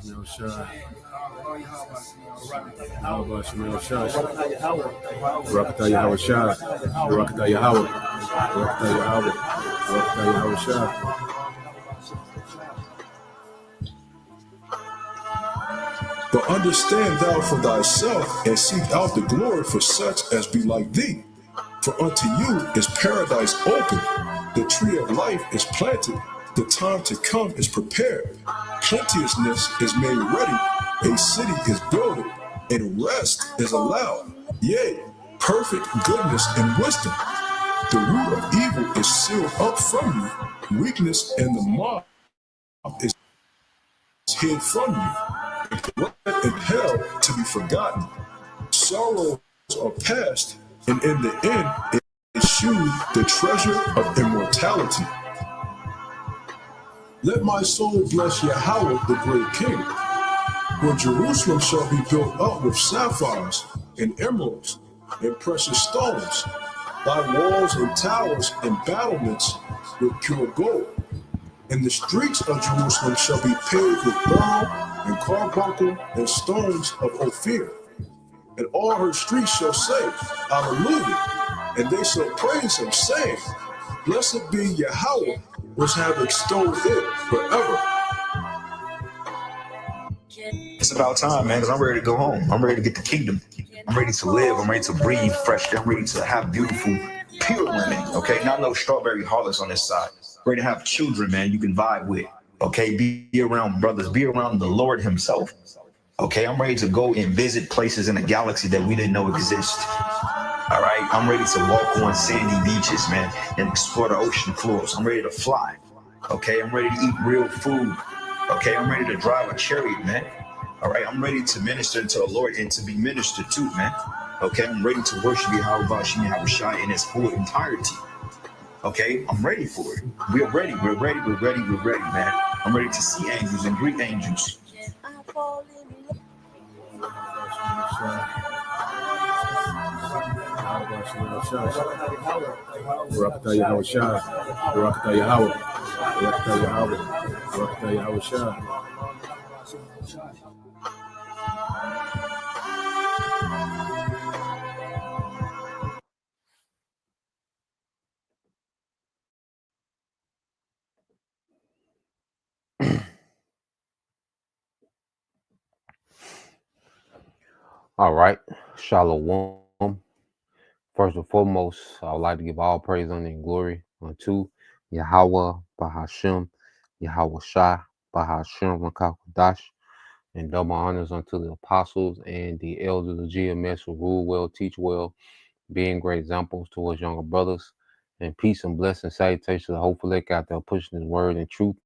Shemel Shah. Yahweh Shemel Shah. Barakatah Yahweh Shah. Barakatah Yahweh. Barakatah Yahweh. Barakatah Yahweh Shah. But understand thou for thyself, and seek out the glory for such as be like thee. For unto you is paradise open, the tree of life is planted, the time to come is prepared, plenteousness is made ready, a city is builded, and rest is allowed. Yea, perfect goodness and wisdom. The root of evil is sealed up from you, weakness and the mob is hid from you, and hell to be forgotten. Sorrows are past, and in the end eschewed the treasure of immortality. Let my soul bless Yahweh, the great King. When Jerusalem shall be built up with sapphires and emeralds and precious stones, thy walls and towers and battlements with pure gold. And the streets of Jerusalem shall be paved with beryl and carbuncle and stones of Ophir. And all her streets shall say, Alleluia, and they shall praise him, saying, Blessed be Yahweh, which have extolled it forever. It's about time, man, because I'm ready to go home. I'm ready to get the kingdom. I'm ready to live. I'm ready to breathe fresh. I'm ready to have beautiful, pure women, okay? Not no strawberry harlots on this side. Ready to have children, man, you can vibe with, okay? Be around brothers. Be around the Lord himself, okay? I'm ready to go and visit places in the galaxy that we didn't know exist. All right, I'm ready to walk on sandy beaches, man, and explore the ocean floors. I'm ready to fly, okay? I'm ready to eat real food, okay? I'm ready to drive a chariot, man. All right, I'm ready to minister to the Lord and to be ministered to, man. Okay, I'm ready to worship Yahweh Bashim Yahweh in its full entirety. Okay, I'm ready for it. We're ready, man. I'm ready to see angels and greet angels. Barakatah Yahweh Shah. Barakatah Yahweh. Barakatah Yahweh. Barakatah Yahweh Shah. All right, Shalom. First and foremost, I would like to give all praise, honor, and glory unto Yahweh, Bahashem, Yahweh Shah, Bahashem, Rakakadash, and double honors unto the apostles and the elders of GMS who rule well, teach well, being great examples towards younger brothers. And peace and blessing, salutations to the hopeful lake out there pushing his word and truth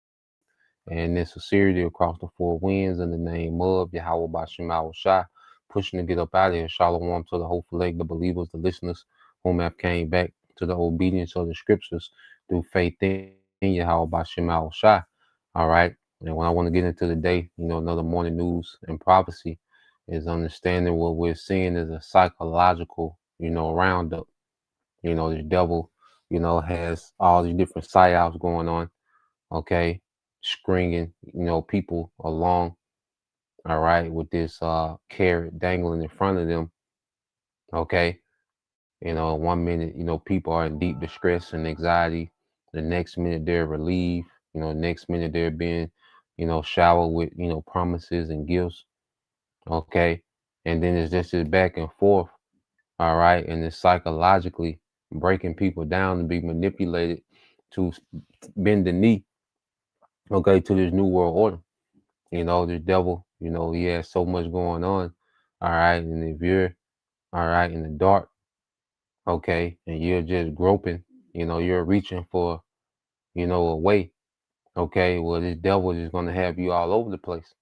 and in sincerity across the four winds in the name of Yahweh Bashem Yahweh Shah, pushing to get up out of here. Shalom to the hopeful lake, the believers, the listeners, whom have came back to the obedience of the scriptures through faith in Yahweh Bashem Yahweh Shah. All right. And when I want to get into the day, another morning news and prophecy is understanding what we're seeing is a psychological, roundup. This devil, has all these different psyops going on. Okay, stringing, people along, all right, with this carrot dangling in front of them. Okay, 1 minute, people are in deep distress and anxiety. The next minute they're relieved. Next minute they're being, showered with, promises and gifts. Okay, and then it's just this back and forth. All right, and it's psychologically breaking people down to be manipulated to bend the knee. Okay, to this new world order. The devil, he has so much going on. All right. And if you're all right in the dark, okay, and you're just groping, you're reaching for, a way. Okay. Well, this devil is going to have you all over the place.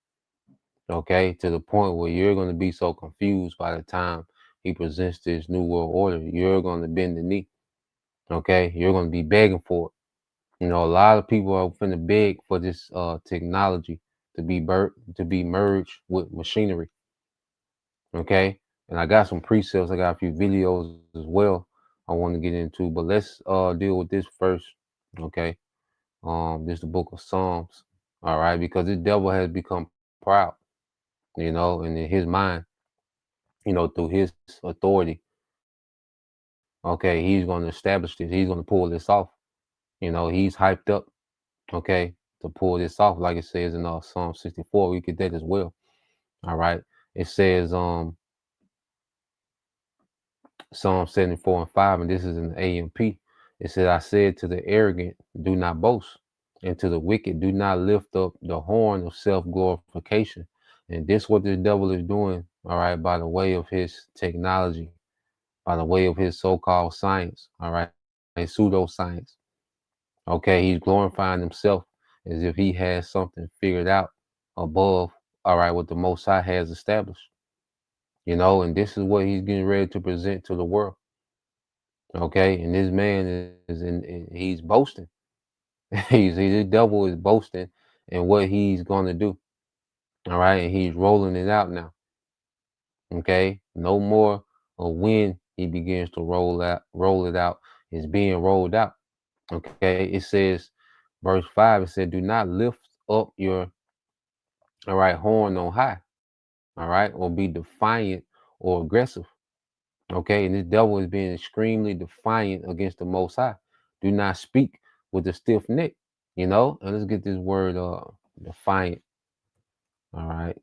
Okay. To the point where you're going to be so confused by the time he presents this new world order, you're going to bend the knee. Okay. You're going to be begging for it. A lot of people are finna beg for this technology to be merged with machinery. Okay, and I got some precepts. I got a few videos as well I want to get into, but let's deal with this first. Okay, this is the book of Psalms. All right, because this devil has become proud, you know, and in his mind, you know, through his authority, okay, he's going to establish this. He's going to pull this off. You know, he's hyped up, okay, to pull this off. Like it says in Psalm 64, we get that as well. All right. It says, Psalm 74:5, and this is in the AMP. It says, I said to the arrogant, do not boast, and to the wicked, do not lift up the horn of self-glorification. And this what the devil is doing, all right, by the way of his technology, by the way of his so-called science, all right, his pseudoscience. Okay, he's glorifying himself as if he has something figured out above, all right, what the Most High has established. You know, and this is what he's getting ready to present to the world. Okay, and this man he's boasting. The devil is boasting in what he's going to do. All right, and he's rolling it out now. Okay, no more of when he begins to roll it out. It's being rolled out. Okay, it says, verse 5, it said, do not lift up your, all right, horn on high, all right, or be defiant or aggressive. Okay, and this devil is being extremely defiant against the Most High. Do not speak with a stiff neck, you know. And let's get this word defiant. All right.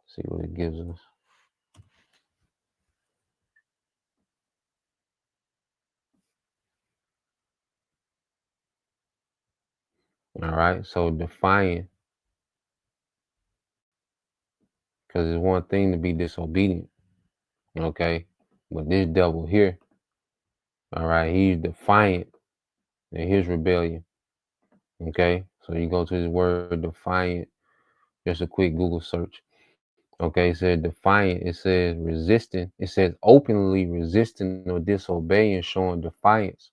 See what it gives us. All right. So defiant, because it's one thing to be disobedient. Okay. But this devil here, all right, he's defiant in his rebellion. Okay. So you go to this word defiant, just a quick Google search. Okay, it said defiant, it says resisting, it says openly resisting or disobeying, showing defiance.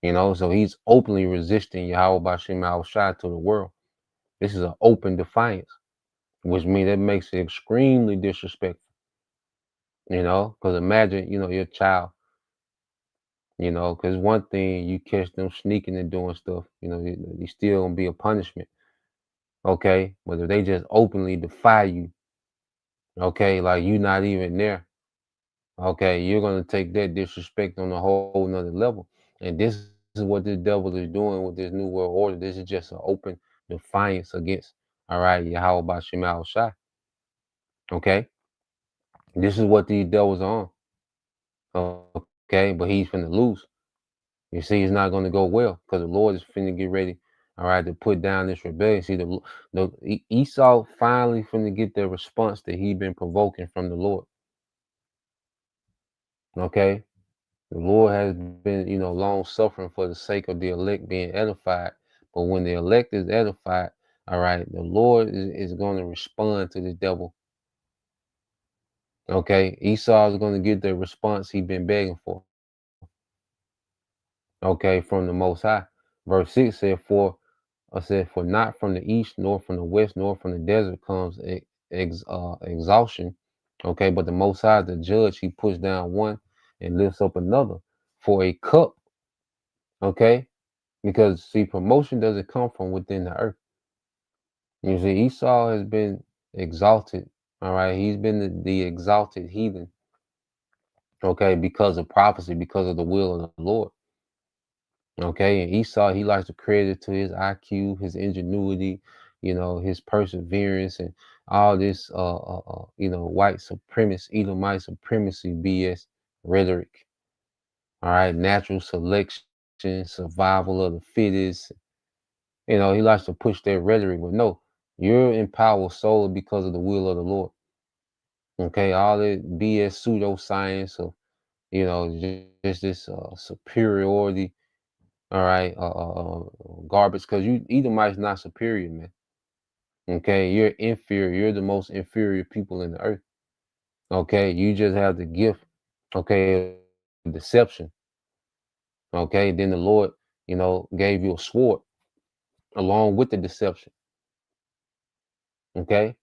You know, so he's openly resisting Yahweh Bashim Al-Shai to the world. This is an open defiance, which means that makes it extremely disrespectful. You know, because imagine, you know, your child, you know, because one thing you catch them sneaking and doing stuff, you know, you still gonna be a punishment. Okay, but if they just openly defy you, okay, like you not even there. Okay, you're gonna take that disrespect on a whole nother level. And this is what the devil is doing with this new world order. This is just an open defiance against, all right, Yahweh Bashim Al-Shai. Okay. This is what these devils are on. Okay, but he's finna lose. You see, it's not gonna go well because the Lord is finna get ready, all right, to put down this rebellion. See, the Esau finally finna get the response that he been provoking from the Lord. Okay. The Lord has been, you know, long suffering for the sake of the elect being edified. But when the elect is edified, all right, the Lord is going to respond to the devil. Okay, Esau is going to get the response he's been begging for. Okay, from the Most High. Verse 6 said, for not from the east, nor from the west, nor from the desert comes exhaustion. Okay, but the Most High, the judge, he puts down one and lifts up another for a cup. Okay, because see, promotion doesn't come from within the earth. You see, Esau has been exalted. All right, he's been the exalted heathen. Okay, because of prophecy, because of the will of the Lord. Okay, and Esau, he likes to credit to his IQ, his ingenuity, you know, his perseverance, and all this, you know, white supremacy, Edomite supremacy BS rhetoric. All right, natural selection, survival of the fittest. You know, he likes to push that rhetoric, but no, you're in power solely because of the will of the Lord. Okay, all that BS pseudoscience of, you know, just this superiority. All right, garbage. Because you Edomite's not superior, man. Okay, you're inferior. You're the most inferior people in the earth. Okay, you just have the gift. Okay, deception. Okay, then the Lord, you know, gave you a sword along with the deception. Okay,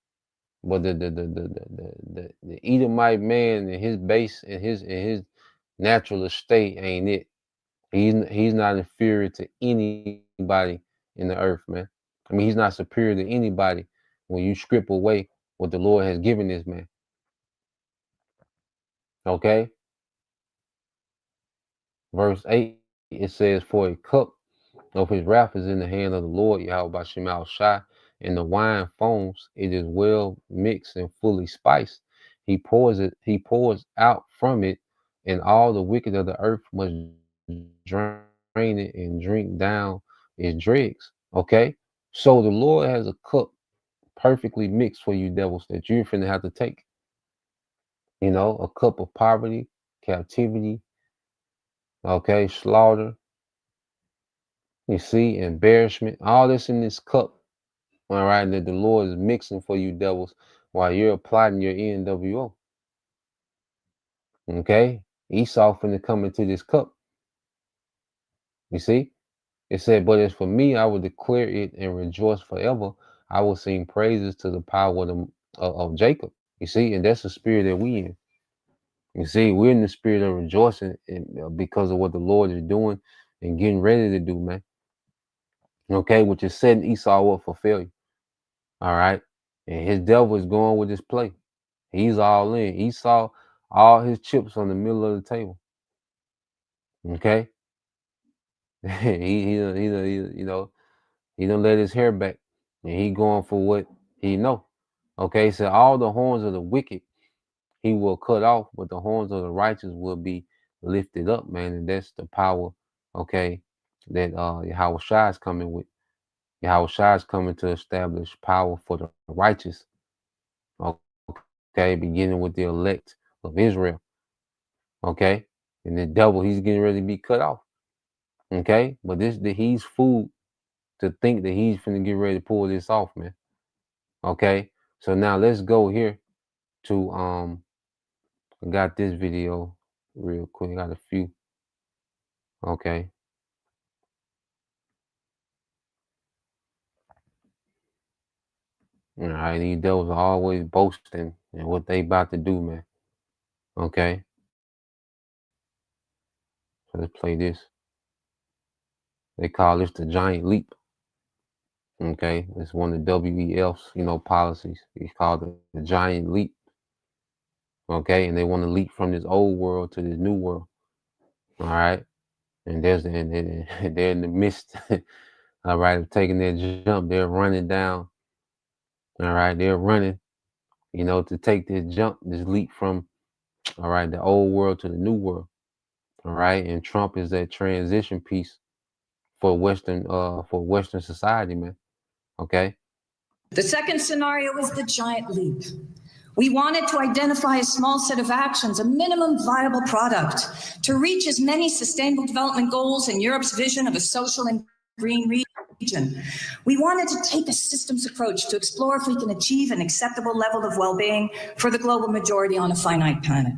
but the Edomite man in his base in his natural estate ain't it. He's not inferior to anybody in the earth, man. I mean, he's not superior to anybody when you strip away what the Lord has given this man. Okay? Verse 8, it says, for a cup of his wrath is in the hand of the Lord, Yahweh Bashim Al Shai, and the wine foams, it is well mixed and fully spiced. He pours out from it, and all the wicked of the earth must drain it and drink down its dregs. Okay? So the Lord has a cup perfectly mixed for you devils that you're finna have to take. You know, a cup of poverty, captivity, okay, slaughter, you see, embarrassment, all this in this cup, all right, that the Lord is mixing for you devils while you're applying your NWO. Okay? Esau finna come into this cup. You see? It said, but as for me, I will declare it and rejoice forever. I will sing praises to the power of Jacob. You see, and that's the spirit that we in. You see, we're in the spirit of rejoicing because of what the Lord is doing and getting ready to do, man. Okay, which is setting Esau up for failure. All right. And his devil is going with his play. He's all in. Esau, all his chips on the middle of the table. Okay. he you know, he don't let his hair back. And he going for what he know. Okay, so all the horns of the wicked he will cut off, but the horns of the righteous will be lifted up, man. And that's the power, okay, that Yahweh Shai is coming with. Yahweh Shai is coming to establish power for the righteous. Okay, beginning with the elect of Israel. Okay, and the devil, he's getting ready to be cut off. Okay, but he's fooled to think that he's finna get ready to pull this off, man. Okay, so now let's go here to I got this video real quick. I got a few. Okay. All right, these devils are always boasting and what they about to do, man. Okay. So let's play this. They call this the giant leap. Okay, it's one of the WEF's, policies. It's called the giant leap. Okay, and they want to leap from this old world to this new world. All right, and they're in the midst. All right, of taking their jump. They're running down. All right, they're running. To take this jump, this leap from, all right, the old world to the new world. All right, and Trump is that transition piece for Western society, man. Okay. The second scenario is the giant leap. We wanted to identify a small set of actions, a minimum viable product, to reach as many sustainable development goals in Europe's vision of a social and green region. We wanted to take a systems approach to explore if we can achieve an acceptable level of well-being for the global majority on a finite planet.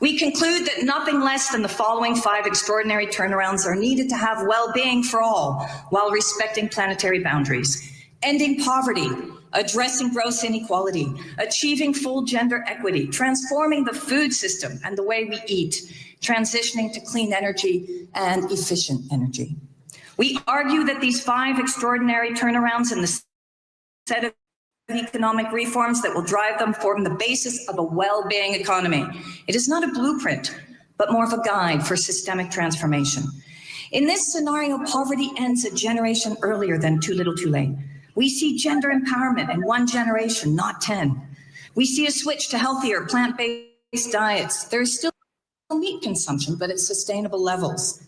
We conclude that nothing less than the following 5 extraordinary turnarounds are needed to have well-being for all while respecting planetary boundaries. Ending poverty, addressing gross inequality, achieving full gender equity, transforming the food system and the way we eat, transitioning to clean energy and efficient energy. We argue that these 5 extraordinary turnarounds in the set of economic reforms that will drive them form the basis of a well-being economy. It is not a blueprint, but more of a guide for systemic transformation. In this scenario, poverty ends a generation earlier than too little too late. We see gender empowerment in 1 generation, not 10. We see a switch to healthier plant-based diets. There is still meat consumption, but at sustainable levels.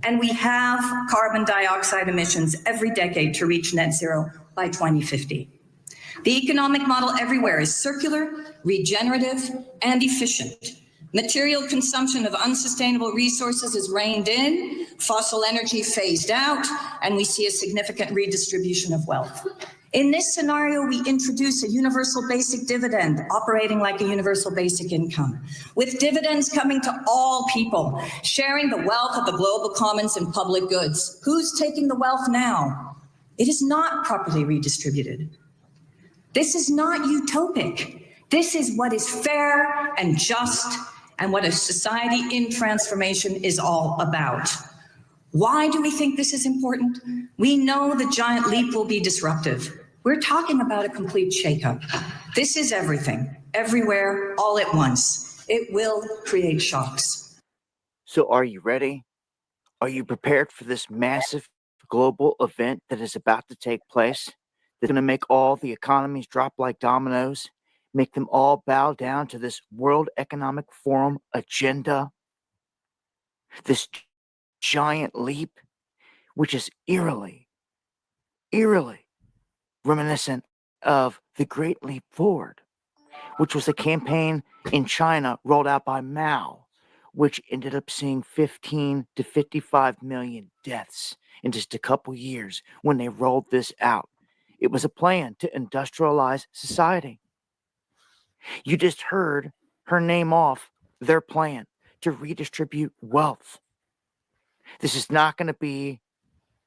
And we have carbon dioxide emissions every decade to reach net zero by 2050. The economic model everywhere is circular, regenerative, and efficient. Material consumption of unsustainable resources is reined in, fossil energy phased out, and we see a significant redistribution of wealth. In this scenario, we introduce a universal basic dividend operating like a universal basic income, with dividends coming to all people, sharing the wealth of the global commons and public goods. Who's taking the wealth now? It is not properly redistributed. This is not utopic. This is what is fair and just and what a society in transformation is all about. Why do we think this is important? We know the giant leap will be disruptive. We're talking about a complete shakeup. This is everything, everywhere, all at once. It will create shocks. So are you ready? Are you prepared for this massive global event that is about to take place? That's going to make all the economies drop like dominoes, make them all bow down to this World Economic Forum agenda? This giant leap, which is eerily reminiscent of the Great Leap Forward, which was a campaign in China rolled out by Mao, which ended up seeing 15 to 55 million deaths in just a couple years when they rolled this out. It was a plan to industrialize society. You just heard her name off their plan to redistribute wealth. This is not going to be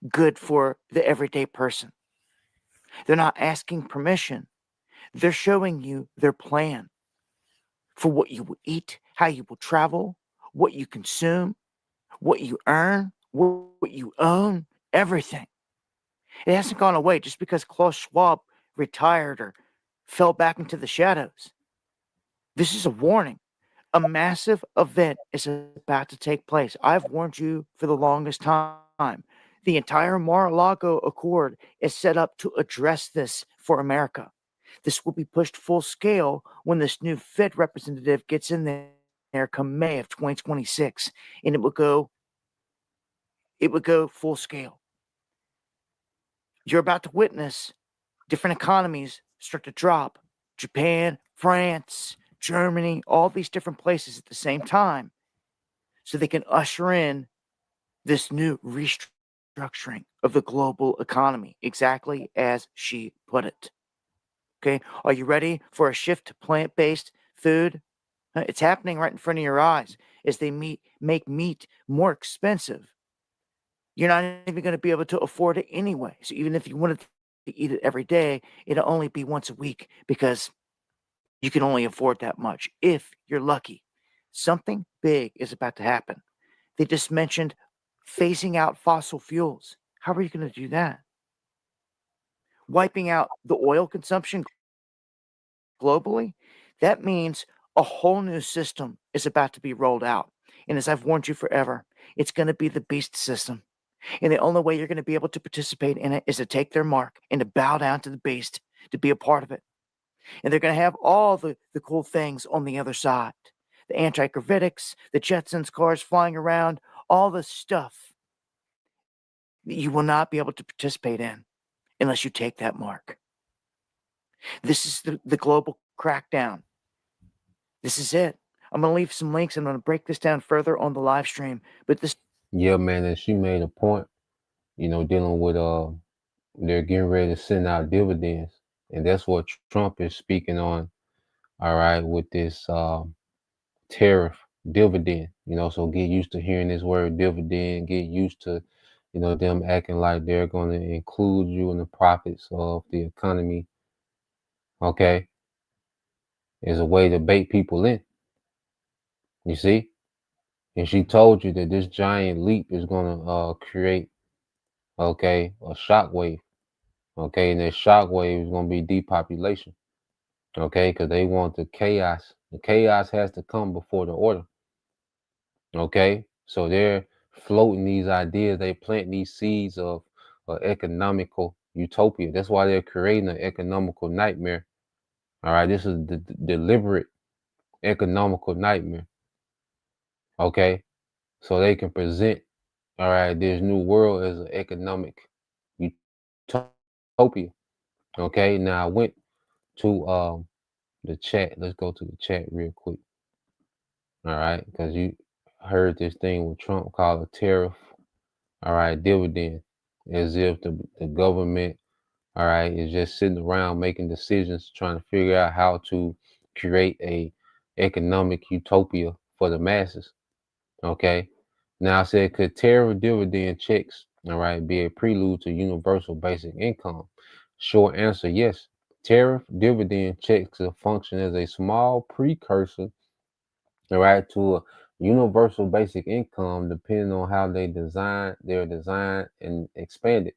good for the everyday person. They're not asking permission. They're showing you their plan for what you will eat, how you will travel, what you consume, what you earn, what you own, everything. It hasn't gone away just because Klaus Schwab retired or fell back into the shadows. This is a warning. A massive event is about to take place. I've warned you for the longest time. The entire Mar-a-Lago Accord is set up to address this for America. This will be pushed full scale when this new Fed representative gets in there come May of 2026, and it would go full scale. You're about to witness different economies start to drop. Japan, France, Germany, all these different places at the same time, so they can usher in this new restructuring of the global economy, exactly as she put it. Okay, are you ready for a shift to plant-based food? It's happening right in front of your eyes as they make meat more expensive. You're not even going to be able to afford it anyway. So even if you wanted to eat it every day, it'll only be once a week because you can only afford that much if you're lucky. Something big is about to happen. They just mentioned phasing out fossil fuels. How are you going to do that? Wiping out the oil consumption globally? That means a whole new system is about to be rolled out. And as I've warned you forever, it's going to be the beast system. And the only way you're going to be able to participate in it is to take their mark and to bow down to the beast, to be a part of it. And they're going to have all the cool things on the other side. The anti-gravitics, the Jetsons cars flying around, all the stuff that you will not be able to participate in unless you take that mark. This is the global crackdown. This is it. I'm going to leave some links and I'm going to break this down further on the live stream. But this... Yeah, man, and she made a point, dealing with they're getting ready to send out dividends. And that's what Trump is speaking on, all right, with this tariff dividend, so get used to hearing this word dividend, get used to, them acting like they're going to include you in the profits of the economy, okay? Is a way to bait people in, you see? And she told you that this giant leap is going to create, okay, a shockwave, okay? And that shockwave is going to be depopulation. Okay, because they want the chaos. The chaos has to come before the order. Okay, so they're floating these ideas. They plant these seeds of economical utopia. That's why they're creating an economical nightmare. All right, this is the deliberate economical nightmare. Okay, so they can present, all right, this new world as an economic utopia. Okay, now I went to the chat. Let's go to the chat real quick. All right, because you heard this thing with Trump called a tariff, all right, dividend, as if the government, all right, is just sitting around making decisions, trying to figure out how to create a economic utopia for the masses. Okay, now I said, could tariff dividend checks, all right, be a prelude to universal basic income? Short answer, yes. Tariff dividend checks function as a small precursor, all right, to a universal basic income, depending on how they're designed and expanded.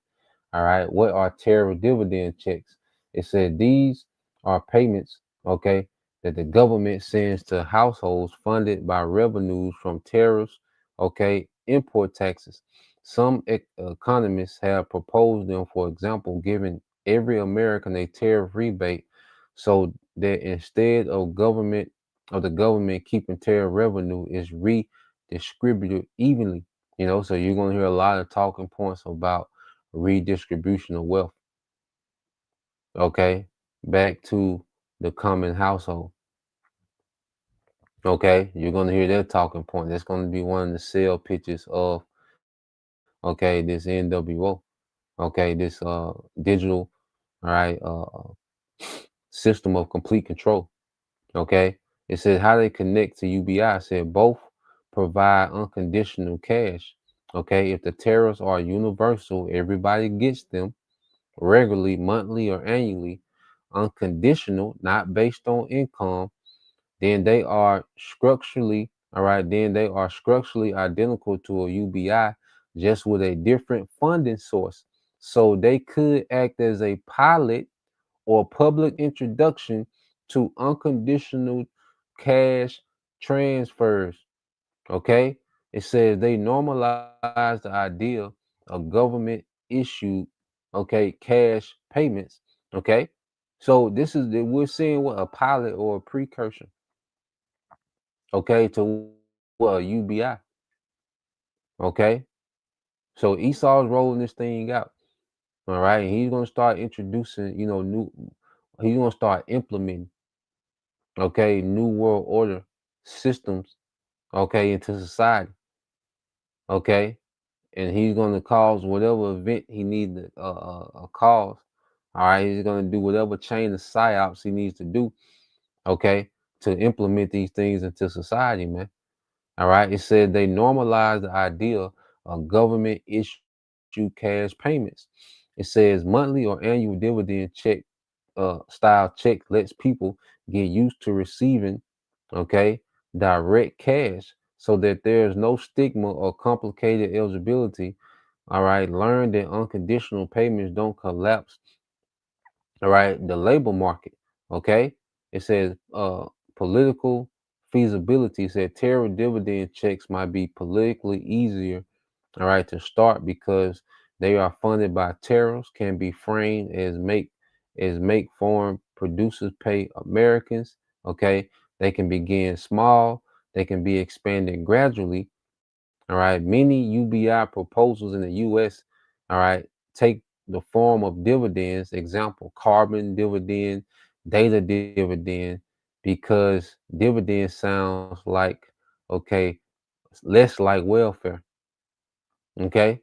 All right. What are tariff dividend checks? It said these are payments, okay, that the government sends to households funded by revenues from tariffs, okay, import taxes. Some economists have proposed them, for example, giving every American a tariff rebate so that instead of the government keeping tariff revenue is redistributed evenly. So you're gonna hear a lot of talking points about redistribution of wealth, okay, back to the common household. Okay, you're gonna hear that talking point. That's gonna be one of the sale pitches of, okay, this NWO, okay, this digital, all right, system of complete control. Okay, it says how they connect to UBI. It said both provide unconditional cash. Okay, if the tariffs are universal, everybody gets them regularly, monthly, or annually. Unconditional, not based on income, then they are structurally, all right, then they are structurally identical to a UBI, just with a different funding source. So they could act as a pilot or public introduction to unconditional cash transfers. Okay, it says they normalize the idea of government issued, okay, cash payments. Okay, so this is we're seeing what a pilot or a precursor, okay, to what a UBI. Okay, so Esau's rolling this thing out. All right, and he's gonna start introducing, he's gonna start implementing, okay, new world order systems, okay, into society. Okay, and he's going to cause whatever event he needs to cause. All right, he's going to do whatever chain of psyops he needs to do. Okay, to implement these things into society, man. All right, it said they normalize the idea of government issue cash payments. It says monthly or annual dividend check style check lets people get used to receiving, okay, direct cash so that there's no stigma or complicated eligibility. All right, learn that unconditional payments don't collapse, all right, the labor market. Okay, it says political feasibility. It said tariff dividend checks might be politically easier, all right, to start because they are funded by tariffs, can be framed as make foreign producers pay Americans. Okay, they can begin small, they can be expanded gradually. All right, many UBI proposals in the U.S., all right, take the form of dividends. Example: carbon dividend, data dividend, because dividend sounds like, okay, less like welfare. Okay,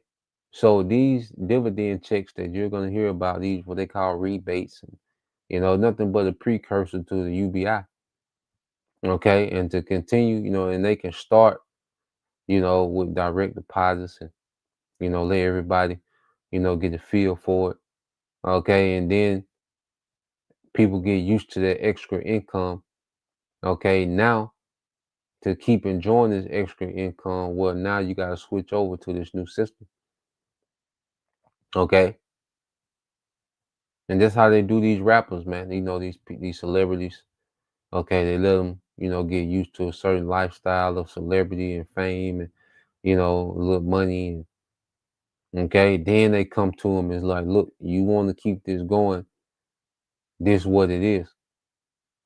so these dividend checks that you're going to hear about, these what they call rebates, and nothing but a precursor to the UBI. Okay, and to continue, and they can start, with direct deposits, and let everybody, get a feel for it. Okay, and then people get used to that extra income. Okay, now to keep enjoying this extra income, well, now you got to switch over to this new system. Okay, and that's how they do these rappers, man. These celebrities. Okay, they let them, get used to a certain lifestyle of celebrity and fame, and a little money. Okay, then they come to them. It's like, look, you want to keep this going. This what it is.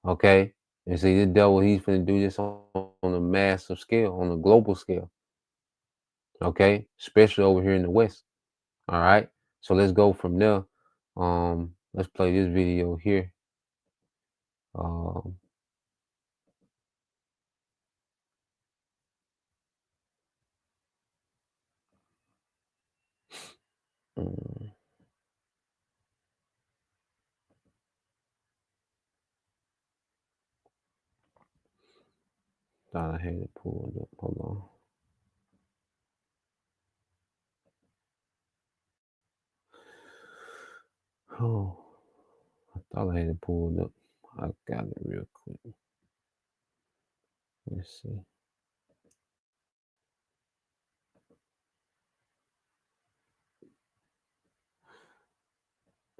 Okay, and see, the devil, he's gonna do this on a massive scale, on a global scale. Okay, especially over here in the West. All right, so let's go from there. Let's play this video here. Um, mm, thought I had it pulled up. Hold on. Oh, I thought I had it pulled up. I got it real quick. Let's see.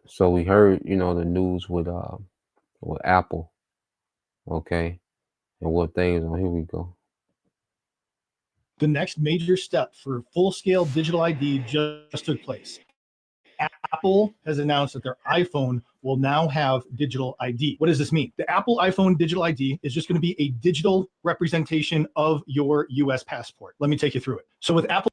So we heard, the news with Apple, okay, and what things. Oh, here we go. The next major step for full-scale digital ID just took place. Apple has announced that their iPhone will now have digital ID. What does this mean? The Apple iPhone digital ID is just going to be a digital representation of your US passport. Let me take you through it. So with Apple's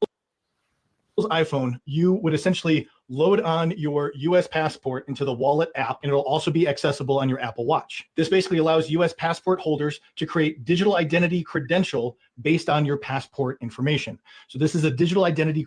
iPhone, you would essentially load on your US passport into the Wallet app, and it'll also be accessible on your Apple Watch. This basically allows US passport holders to create digital identity credential based on your passport information. So this is a digital identity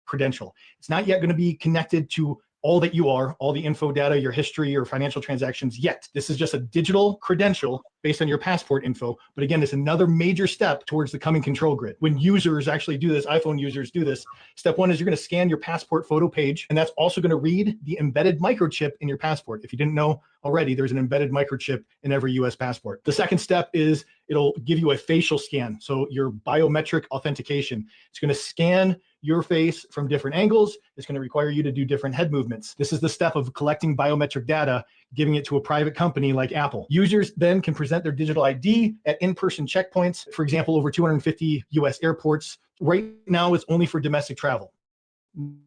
credential. It's not yet going to be connected to all that you are, all the info data, your history, your financial transactions yet. This is just a digital credential based on your passport info. But again, it's another major step towards the coming control grid. When users actually do this, iPhone users do this, step one is you're going to scan your passport photo page, and that's also going to read the embedded microchip in your passport. If you didn't know already, there's an embedded microchip in every US passport. The second step is it'll give you a facial scan. So your biometric authentication. It's going to scan your face from different angles. It's going to require you to do different head movements. This is the step of collecting biometric data, giving it to a private company like Apple. Users then can present their digital ID at in-person checkpoints. For example, over 250 US airports. Right now, it's only for domestic travel,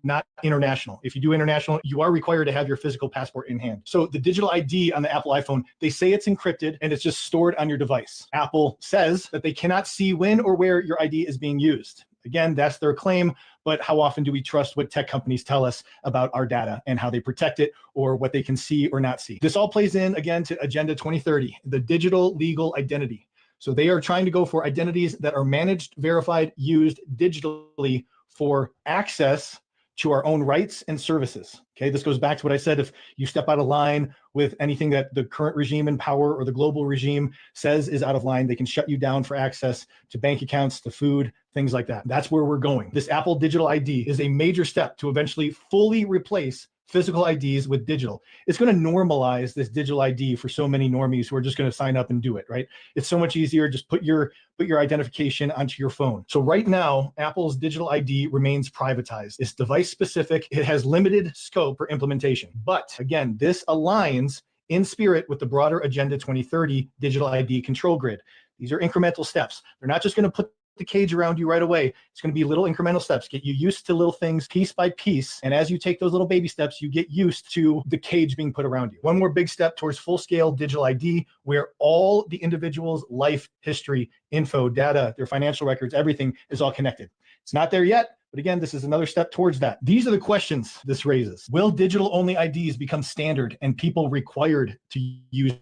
not international. If you do international, you are required to have your physical passport in hand. So the digital ID on the Apple iPhone, they say it's encrypted and it's just stored on your device. Apple says that they cannot see when or where your ID is being used. Again, that's their claim, but how often do we trust what tech companies tell us about our data and how they protect it or what they can see or not see? This all plays in, again, to Agenda 2030, the digital legal identity. So they are trying to go for identities that are managed, verified, used digitally for access to our own rights and services. Okay, this goes back to what I said. If you step out of line with anything that the current regime in power or the global regime says is out of line, they can shut you down for access to bank accounts, to food, things like that. That's where we're going. This Apple Digital ID is a major step to eventually fully replace physical IDs with digital. It's going to normalize this digital ID for so many normies who are just going to sign up and do it, right? It's so much easier. Just put your identification onto your phone. So right now, Apple's digital ID remains privatized. It's device specific. It has limited scope for implementation. But again, this aligns in spirit with the broader Agenda 2030 digital ID control grid. These are incremental steps. They're not just going to put the cage around you right away. It's going to be little incremental steps, get you used to little things piece by piece. And as you take those little baby steps, you get used to the cage being put around you. One more big step towards full-scale digital ID, where all the individual's life history, info, data, their financial records, everything is all connected. It's not there yet, but again, this is another step towards that. These are the questions this raises. Will digital-only IDs become standard and people required to use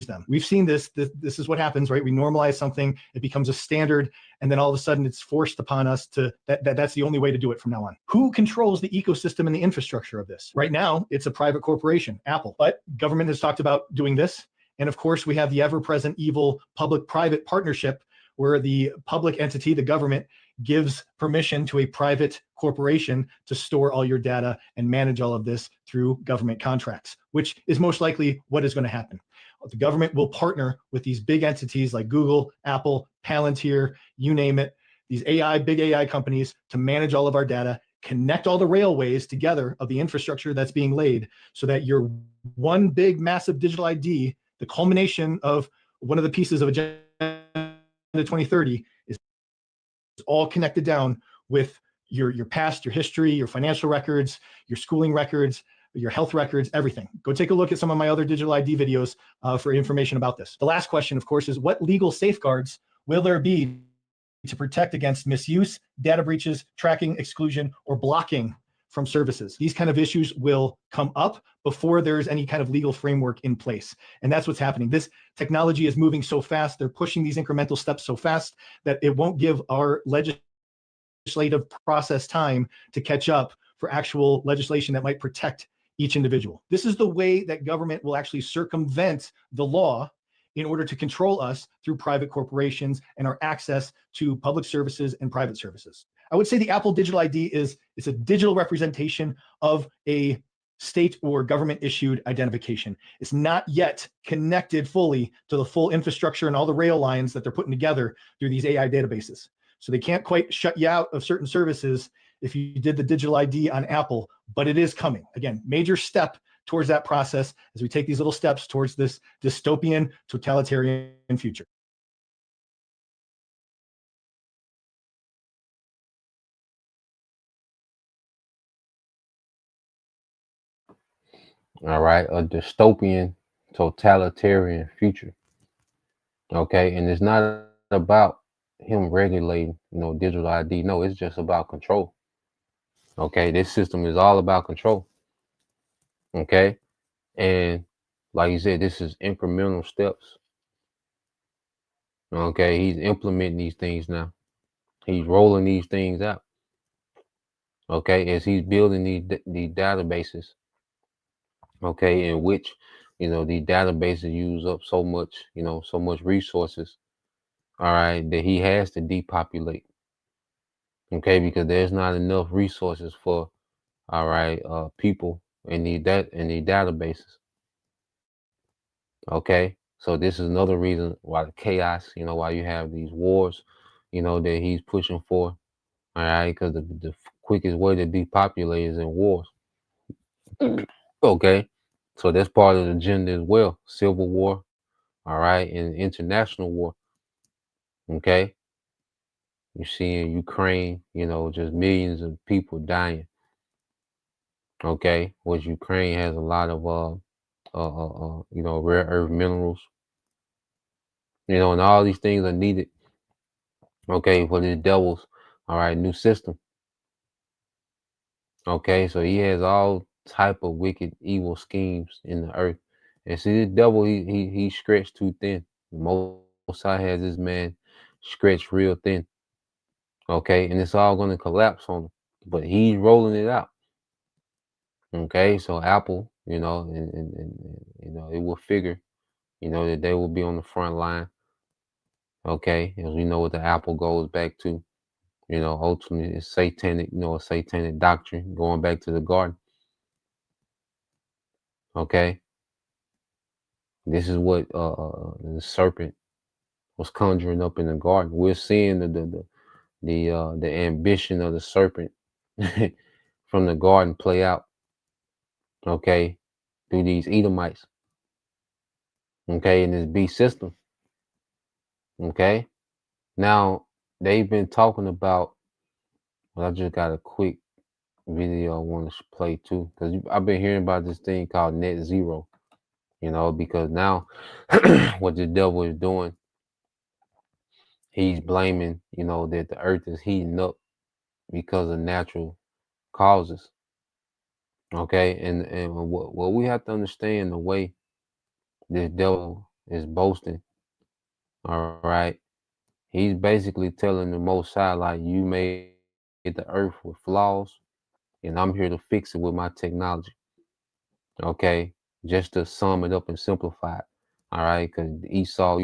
them? We've seen this is what happens, right? We normalize something, it becomes a standard, and then all of a sudden it's forced upon us to that's the only way to do it from now on. Who controls the ecosystem and the infrastructure of this? Right now, it's a private corporation, Apple, but government has talked about doing this. And of course, we have the ever-present evil public-private partnership where the public entity, the government, gives permission to a private corporation to store all your data and manage all of this through government contracts, which is most likely what is going to happen. The government will partner with these big entities like Google, Apple, Palantir, you name it, these big AI companies to manage all of our data, connect all the railways together of the infrastructure that's being laid so that your one big massive digital ID, the culmination of one of the pieces of Agenda 2030, is all connected down with your past, your history, your financial records, your schooling records, your health records, everything. Go take a look at some of my other digital ID videos for information about this. The last question, of course, is what legal safeguards will there be to protect against misuse, data breaches, tracking, exclusion, or blocking from services? These kind of issues will come up before there's any kind of legal framework in place. And that's what's happening. This technology is moving so fast. They're pushing these incremental steps so fast that it won't give our legislative process time to catch up for actual legislation that might protect each individual. This is the way that government will actually circumvent the law in order to control us through private corporations and our access to public services and private services. I would say the Apple Digital ID is a digital representation of a state or government issued identification. It's not yet connected fully to the full infrastructure and all the rail lines that they're putting together through these AI databases. So they can't quite shut you out of certain services if you did the digital ID on Apple, but it is coming. Again, major step towards that process as we take these little steps towards this dystopian, totalitarian future. All right, a dystopian, totalitarian future. Okay, and it's not about him regulating, digital ID. No, it's just about control. Okay, this system is all about control. Okay, and like you said, this is incremental steps. Okay, he's implementing these things now. He's rolling these things out. Okay, as he's building these databases. Okay, in which these databases use up so much, so much resources. All right, that he has to depopulate. Okay, because there's not enough resources for people in the databases. Okay, so this is another reason why the chaos, why you have these wars, that he's pushing for. All right, because the quickest way to depopulate is in wars. Okay, so that's part of the agenda as well. Civil war, all right, and international war. Okay, you see in Ukraine, just millions of people dying. Okay, which Ukraine has a lot of rare earth minerals. And all these things are needed. Okay, for this devil's new system. Okay, so he has all type of wicked, evil schemes in the earth. And see, this devil, he stretched too thin. The Most High has this man stretched real thin. Okay, and it's all going to collapse on him. But he's rolling it out. Okay, so Apple, and it will figure, that they will be on the front line. Okay, as we know what the Apple goes back to. Ultimately it's satanic, a satanic doctrine going back to the garden. Okay. This is what the serpent was conjuring up in the garden. We're seeing the ambition of the serpent from the garden play out. Okay, through these Edomites. Okay, in this beast system. Okay. Now they've been talking about. Well, I just got a quick video I want to play too, because I've been hearing about this thing called net zero. Because now what the devil is doing, he's blaming, that the earth is heating up because of natural causes. Okay, and what we have to understand, the way this devil is boasting, all right, he's basically telling the Most High, like, you made the earth with flaws, and I'm here to fix it with my technology. Okay, just to sum it up and simplify it. All right, because Esau,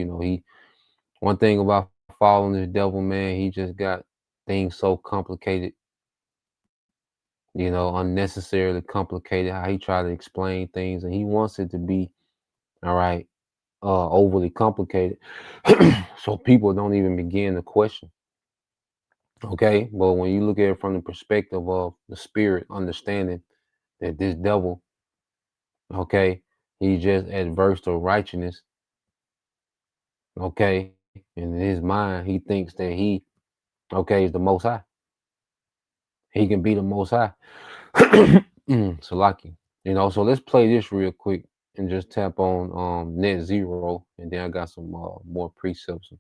one thing about following this devil, man, he just got things so complicated, unnecessarily complicated, how he try to explain things, and he wants it to be, all right, overly complicated, so people don't even begin to question. Okay, but when you look at it from the perspective of the spirit, understanding that this devil, okay, he's just adverse to righteousness. Okay, and in his mind, he thinks that he, is the Most High. He can be the Most High. So lucky, so let's play this real quick and just tap on net zero, and then I got some more precepts and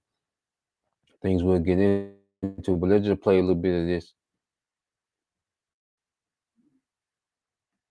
things we'll get into, but let's just play a little bit of this.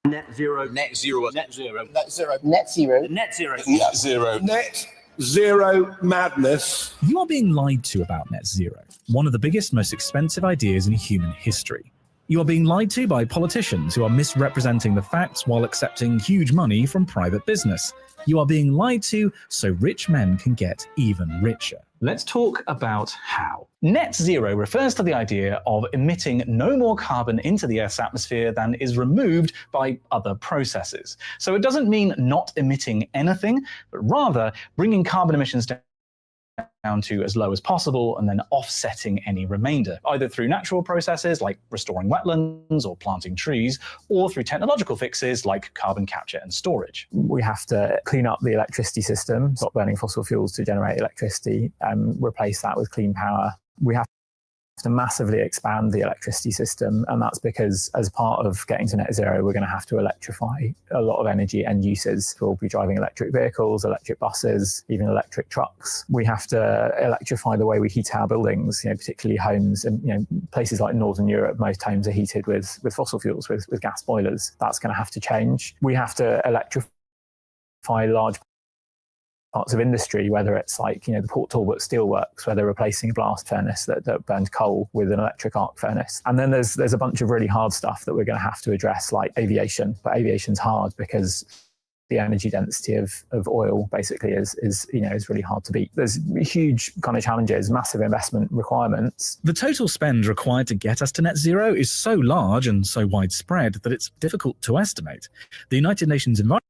Net zero. Net zero. Net zero. Net zero. Net zero. Net zero. Net zero. Net zero madness. You are being lied to about net zero, one of the biggest, most expensive ideas in human history. You are being lied to by politicians who are misrepresenting the facts while accepting huge money from private business. You are being lied to so rich men can get even richer. Let's talk about how. Net zero refers to the idea of emitting no more carbon into the Earth's atmosphere than is removed by other processes. So it doesn't mean not emitting anything, but rather bringing carbon emissions down down to as low as possible and then offsetting any remainder, either through natural processes like restoring wetlands or planting trees, or through technological fixes like carbon capture and storage. We have to clean up the electricity system, stop burning fossil fuels to generate electricity, and replace that with clean power. We have to massively expand the electricity system, and that's because as part of getting to net zero, we're going to have to electrify a lot of energy end uses. We'll be driving electric vehicles, electric buses, even electric trucks. We have to electrify the way we heat our buildings, particularly homes, and places like Northern Europe, most homes are heated with fossil fuels, with gas boilers. That's going to have to change. We have to electrify large parts of industry, whether it's like the Port Talbot Steelworks, where they're replacing a blast furnace that burned coal with an electric arc furnace. And then there's a bunch of really hard stuff that we're going to have to address, like aviation. But aviation's hard because the energy density of oil basically is really hard to beat. There's huge kind of challenges, massive investment requirements. The total spend required to get us to net zero is so large and so widespread that it's difficult to estimate. The United Nations Environment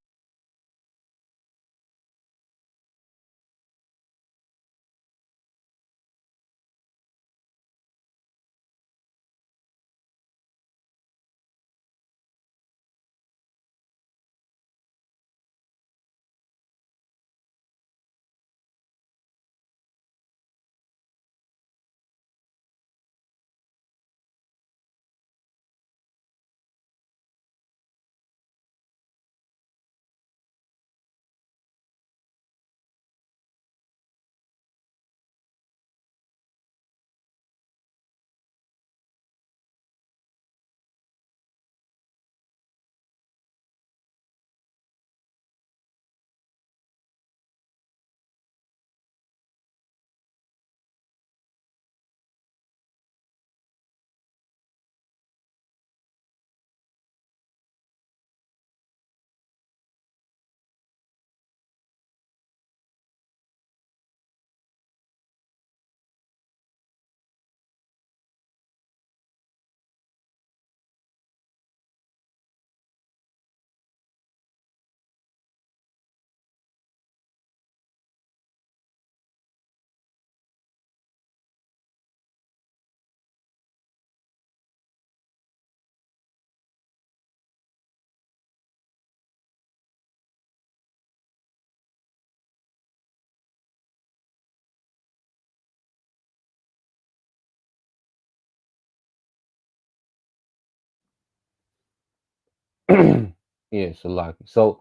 Yeah, so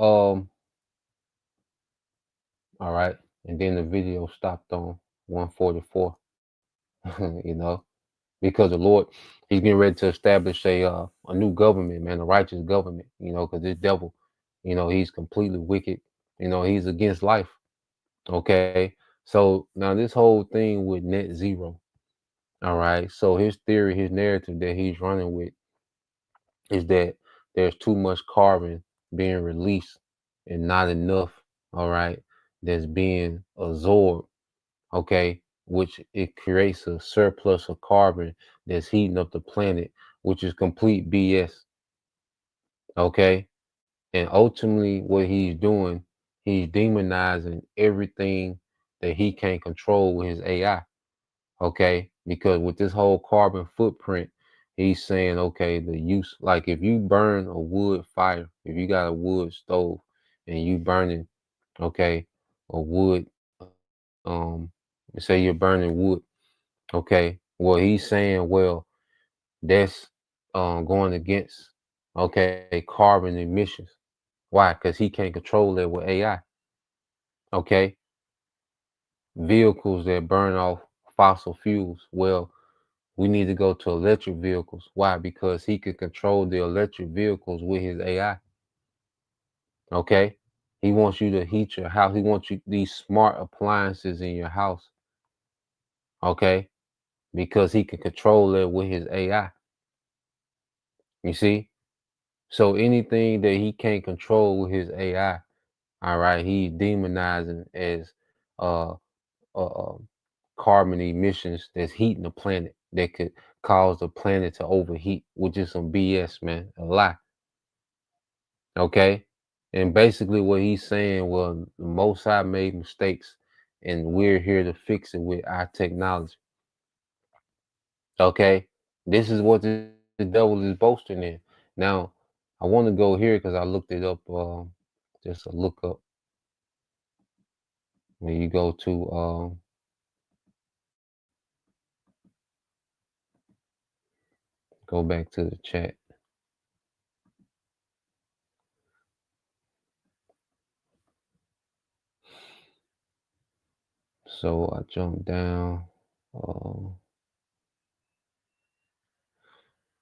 all right, and then the video stopped on 144. Because the Lord, He's getting ready to establish a new government, man, a righteous government. Because this devil, he's completely wicked. He's against life. Okay, so now this whole thing with net zero. All right, so his theory, his narrative that he's running with is that there's too much carbon being released and not enough, all right, that's being absorbed, okay, which it creates a surplus of carbon that's heating up the planet, which is complete BS, okay? And ultimately what he's doing, he's demonizing everything that he can't control with his AI, okay? Because with this whole carbon footprint, he's saying, okay, the use, like if you burn a wood fire, if you got a wood stove and you burning, okay, a wood, say you're burning wood, okay, well, he's saying, well, that's going against, okay, carbon emissions. Why? Because he can't control that with AI, okay? Vehicles that burn off fossil fuels, well, we need to go to electric vehicles. Why? Because he could control the electric vehicles with his AI. Okay? He wants you to heat your house. He wants you these smart appliances in your house. Okay? Because he can control it with his AI. You see? So anything that he can't control with his AI, all right, he's demonizing as carbon emissions that's heating the planet, that could cause the planet to overheat, which is some BS, man, a lie. Okay? And basically what he's saying, well, the Most High made mistakes and we're here to fix it with our technology. Okay, this is what the devil is boasting in. Now, I want to go here because I looked it up. Just a look up. When you go to go back to the chat. So I jumped down.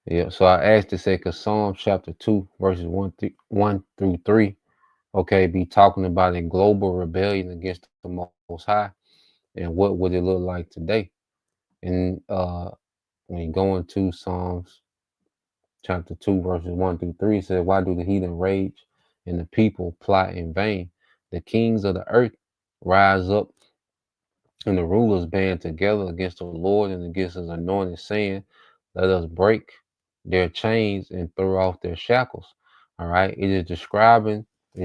Yeah, so I asked to say, because Psalm chapter 2, verses 1 through 3, okay, be talking about a global rebellion against the Most High, and what would it look like today? And when you go into Psalms chapter 2, verses 1 through 3, it says, why do the heathen rage and the people plot in vain? The kings of the earth rise up, and the rulers band together against the Lord and against his anointed, saying, let us break their chains and throw off their shackles. All right. Is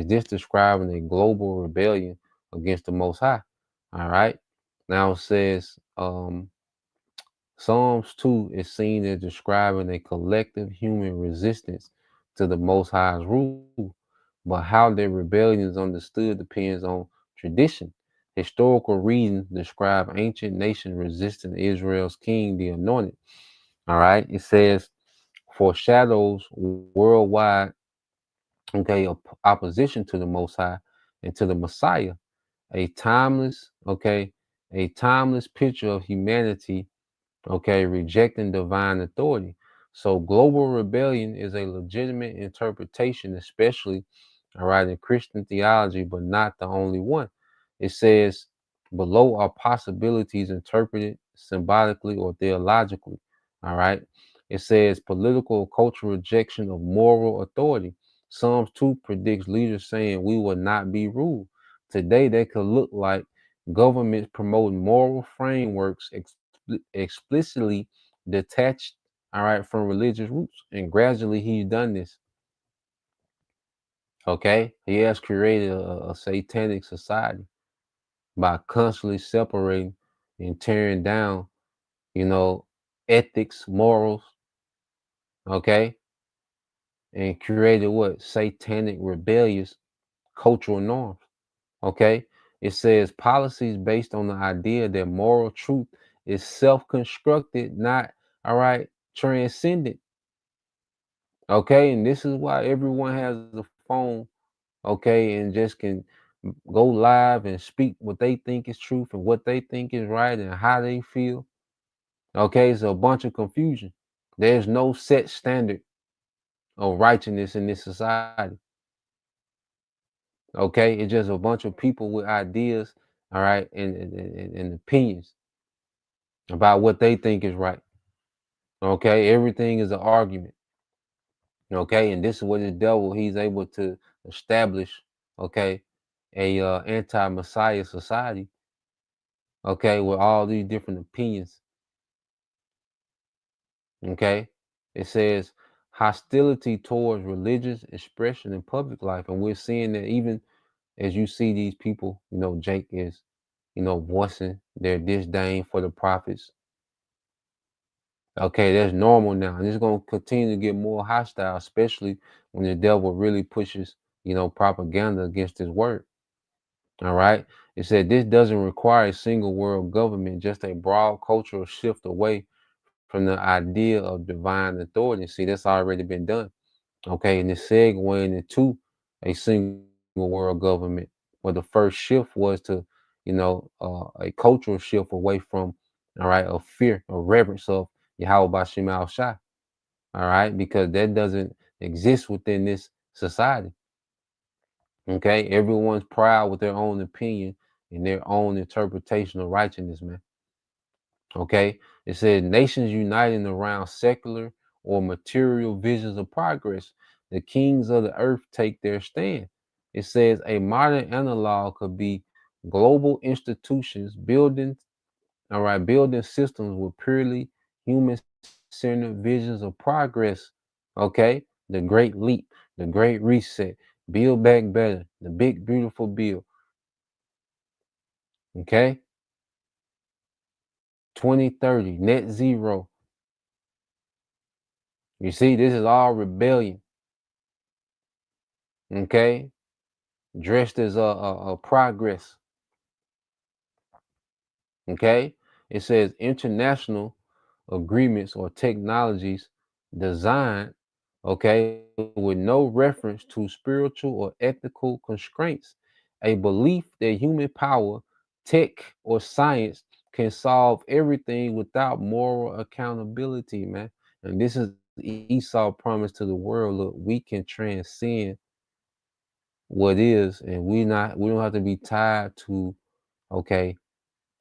this describing a global rebellion against the Most High? All right. Now it says, Psalms 2 is seen as describing a collective human resistance to the Most High's rule. But how their rebellion is understood depends on tradition. Historical reasons describe ancient nations resisting Israel's king, the anointed. All right. It says, foreshadows worldwide, okay, opposition to the Most High and to the Messiah. A timeless picture of humanity, okay, rejecting divine authority. So global rebellion is a legitimate interpretation, especially, all right, in Christian theology, but not the only one. It says below are possibilities interpreted symbolically or theologically. All right. It says political or cultural rejection of moral authority. Psalms 2 predicts leaders saying we will not be ruled. Today, they could look like governments promoting moral frameworks explicitly detached, all right, from religious roots. And gradually he's done this. Okay, he has created a satanic society by constantly separating and tearing down, ethics, morals, okay, and created what? Satanic, rebellious cultural norms. Okay, it says policies based on the idea that moral truth is self-constructed, not, all right, transcendent. Okay, and this is why everyone has a phone, okay, and just can go live and speak what they think is truth and what they think is right and how they feel. Okay, it's a bunch of confusion. There's no set standard of righteousness in this society. Okay, it's just a bunch of people with ideas, all right, and opinions about what they think is right. Okay, everything is an argument. Okay, and this is what the devil, he's able to establish, okay, a anti-Messiah society, okay, with all these different opinions. Okay, it says hostility towards religious expression in public life, and we're seeing that even as you see these people, Jake is, voicing their disdain for the prophets. Okay, that's normal now, and it's going to continue to get more hostile, especially when the devil really pushes, propaganda against his word. All right. It said this doesn't require a single world government, just a broad cultural shift away from the idea of divine authority. See, that's already been done. Okay, and it's segueing into a single world government, where the first shift was to, a cultural shift away from, all right, a fear, a reverence of Yahweh Bashim Al Shai. All right, because that doesn't exist within this society. Okay, everyone's proud with their own opinion and their own interpretation of righteousness, man. Okay, it said nations uniting around secular or material visions of progress. The kings of the earth take their stand. It says a modern analog could be global institutions building, all right, building systems with purely human-centered visions of progress. Okay, the Great Leap, the Great Reset, Build Back Better, the Big Beautiful Bill. Okay? 2030, net zero. You see, this is all rebellion. Okay? Dressed as a progress. Okay? It says international agreements or technologies designed, okay, with no reference to spiritual or ethical constraints. A belief that human power, tech, or science can solve everything without moral accountability, man. And this is Esau promise to the world. Look, we can transcend what is, and we don't have to be tied to, okay,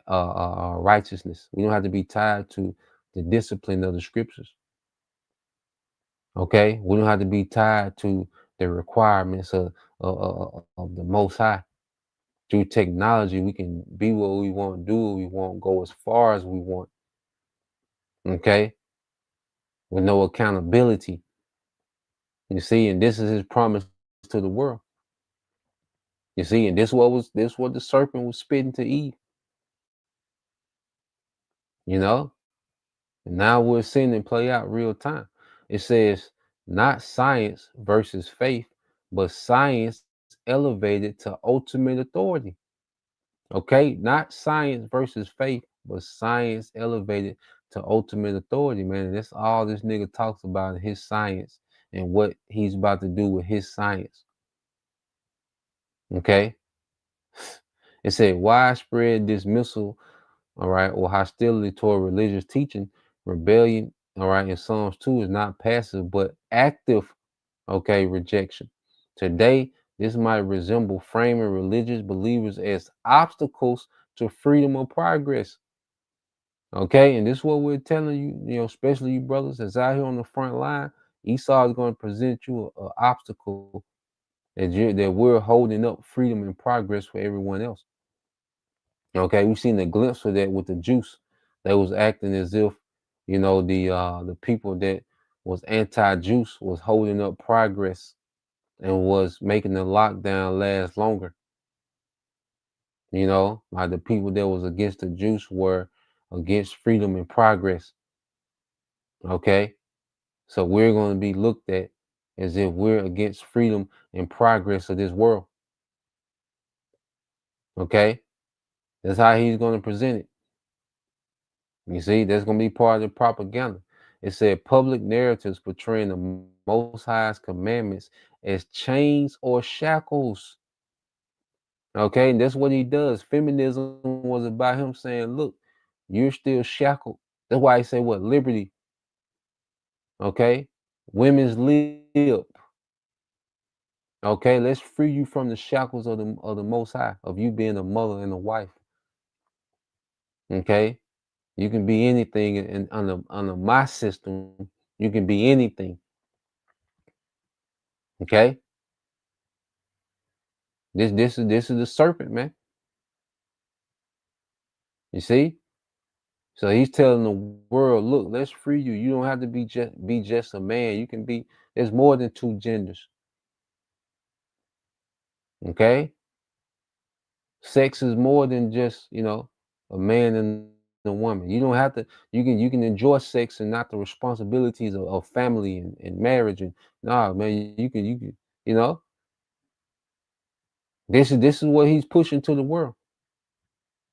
righteousness. We don't have to be tied to the discipline of the scriptures. Okay, we don't have to be tied to the requirements of the Most High. Through technology, we can be what we want, do what we want, go as far as we want. Okay, with no accountability. You see, and this is His promise to the world. You see, and this what the serpent was spitting to Eve. You know, and now we're seeing it play out real time. It says not science versus faith, but science elevated to ultimate authority. Okay, not science versus faith, but science elevated to ultimate authority, man. And that's all this nigga talks about, his science and what he's about to do with his science. Okay. It said widespread dismissal, all right, or hostility toward religious teaching, rebellion, all right, in Psalms 2 is not passive but active, okay, rejection. Today, this might resemble framing religious believers as obstacles to freedom or progress. Okay, and this is what we're telling you, you know, especially you brothers that's out here on the front line. Esau is going to present you an obstacle that we're holding up freedom and progress for everyone else. Okay, we've seen a glimpse of that with the juice. They was acting as if, you know, the people that was anti-juice was holding up progress and was making the lockdown last longer. You know, like the people that was against the juice were against freedom and progress. Okay, so we're going to be looked at as if we're against freedom and progress of this world. Okay, that's how he's going to present it. You see, that's going to be part of the propaganda. It said public narratives portraying the Most High's commandments as chains or shackles. Okay, and that's what he does. Feminism was about him saying, look, you're still shackled. That's why he said what? Liberty. Okay, women's lib. Okay, let's free you from the shackles of the Most High, of you being a mother and a wife. Okay, you can be anything, and under my system, you can be anything. Okay, this is the serpent, man. You see, so he's telling the world, look, let's free you. You don't have to be just a man. You can be. There's more than two genders. Okay, sex is more than just, you know, a man and a woman. You don't have to. You can enjoy sex and not the responsibilities of family and marriage. And nah, man, you can you know. This is what he's pushing to the world,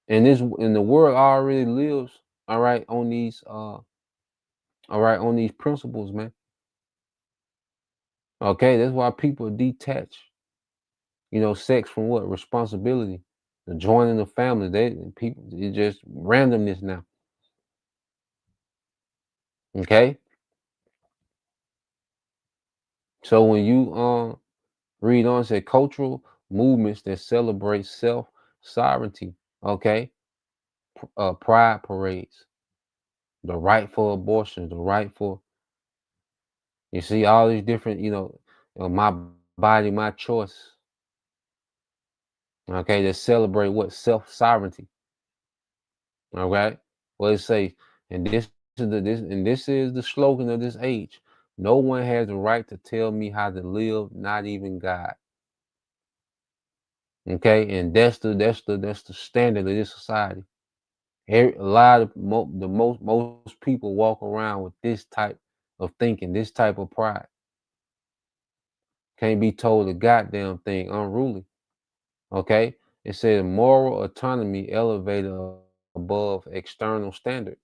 and the world already lives, all right, on these on these principles, man. Okay, that's why people detach, you know, sex from what? Responsibility. The joining the family. It's just randomness now. Okay. So when you read on, say cultural movements that celebrate self-sovereignty, okay, pride parades, the right for abortion, the right for, you see, all these different, my body, my choice. Okay, that celebrate what? Self-sovereignty. All right. Well, it say, and this is the slogan of this age. No one has the right to tell me how to live, not even God. Okay, and that's the standard of this society. A lot of most people walk around with this type of thinking, this type of pride. Can't be told a goddamn thing, unruly. Okay, it says moral autonomy elevated above external standard.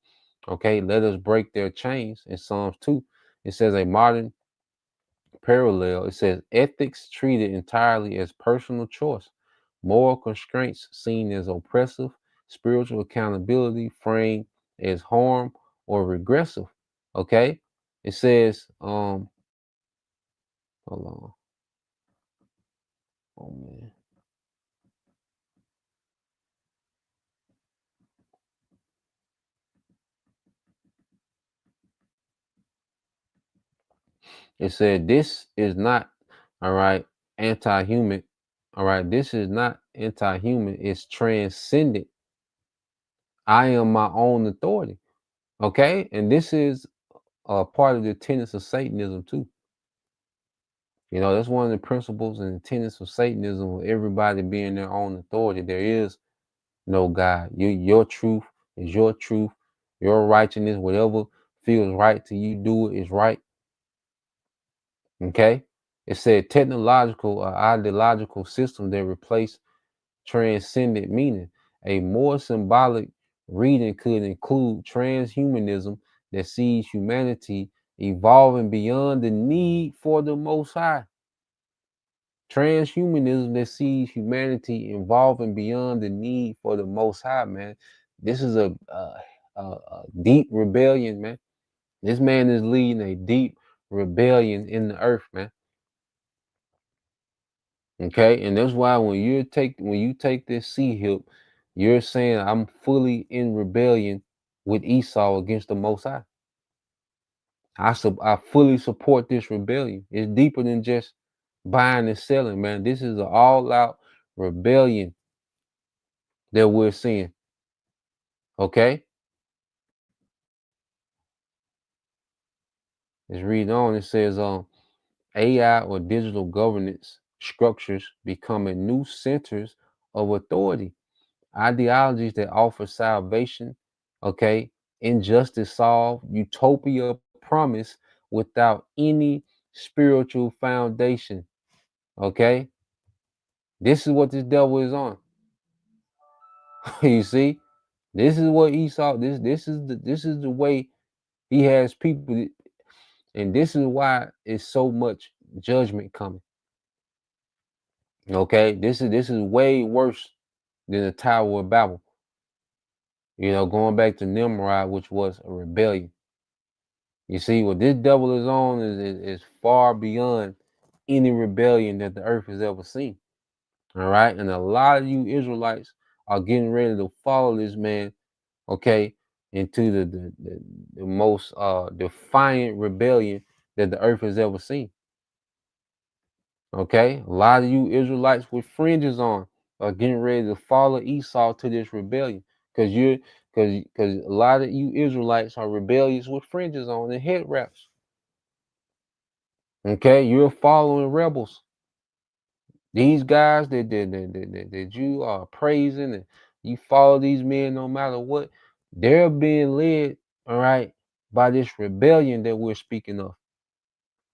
Okay, let us break their chains. In Psalms 2, it says a modern parallel. It says ethics treated entirely as personal choice, moral constraints seen as oppressive, spiritual accountability framed as harm or regressive. Okay, it says hold on, oh man. It said this is not, all right, anti-human. All right, this is not anti-human, it's transcendent. I am my own authority. Okay, and this is part of the tenets of Satanism too. You know, that's one of the principles and tenets of Satanism, with everybody being their own authority. There is no God. Your truth is your truth. Your righteousness, whatever feels right to you, do it is right. Okay? It said technological or ideological system that replace transcendent meaning. A more symbolic reading could include transhumanism that sees humanity evolving beyond the need for the Most High. Transhumanism that sees humanity evolving beyond the need for the Most High, man. This is a deep rebellion, man. This man is leading a deep rebellion in the earth, man. Okay, and that's why when you take this C-hip, you're saying I'm fully in rebellion with Esau against the Most High. I fully support this rebellion. It's deeper than just buying and selling, man. This is an all-out rebellion that we're seeing. Okay, let's read on. It says, AI or digital governance structures becoming new centers of authority. Ideologies that offer salvation, okay, injustice solved, utopia promise without any spiritual foundation. Okay, this is what this devil is on. You see, this is what Esau. This is the way he has people, and this is why it's so much judgment coming. Okay, this is way worse than the Tower of Babel. You know, going back to Nimrod, which was a rebellion. You see, what this devil is on is far beyond any rebellion that the earth has ever seen. All right, and a lot of you Israelites are getting ready to follow this man, okay, into the most defiant rebellion that the earth has ever seen. Okay, a lot of you Israelites with fringes on are getting ready to follow Esau to this rebellion, because a lot of you Israelites are rebellious with fringes on and head wraps. Okay, you're following rebels. These guys that you are praising, and you follow these men no matter what, they're being led, all right, by this rebellion that we're speaking of.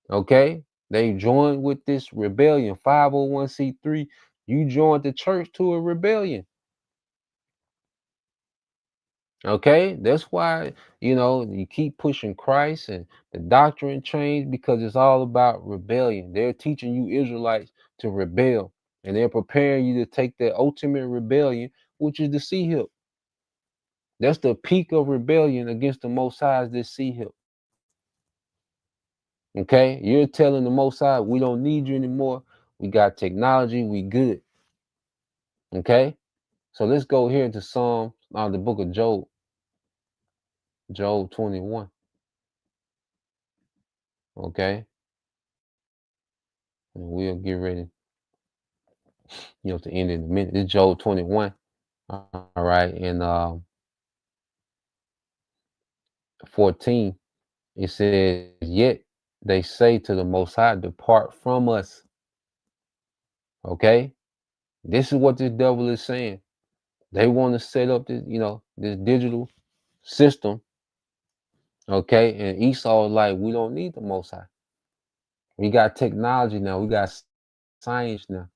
Okay, they joined with this rebellion, 501c3. You joined the church to a rebellion. Okay, that's why, you know, you keep pushing Christ and the doctrine change, because it's all about rebellion. They're teaching you Israelites to rebel, and they're preparing you to take that ultimate rebellion, which is the C-hip. That's the peak of rebellion against the Most High, is this C-hip. Okay, you're telling the Most High, we don't need you anymore. We got technology, we good. Okay, so let's go here into the book of Job. Job 21. Okay, and we'll get ready, to end in a minute. This is Job 21. All right, and 14, it says, yet they say to the Most High, depart from us. Okay, This is what this devil is saying. They want to set up this, this digital system. Okay, and Esau is like, we don't need the Most High. We got technology now. We got science now.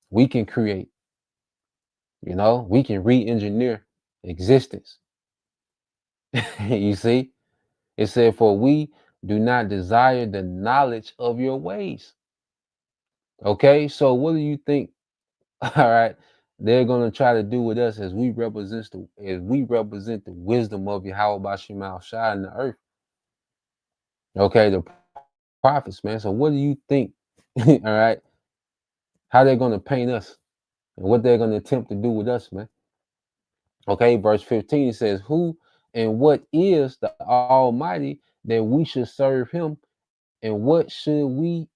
We can create. We can re-engineer existence. You see, it said, "For we do not desire the knowledge of your ways." Okay, so what do you think? All right, they're gonna try to do with us as we represent the wisdom of Yahweh Bashim Al Shah in the earth. Okay, the prophets, man. So what do you think? All right, how they're gonna paint us and what they're gonna attempt to do with us, man. Okay, verse 15 says, "Who and what is the Almighty that we should serve Him, and what should we,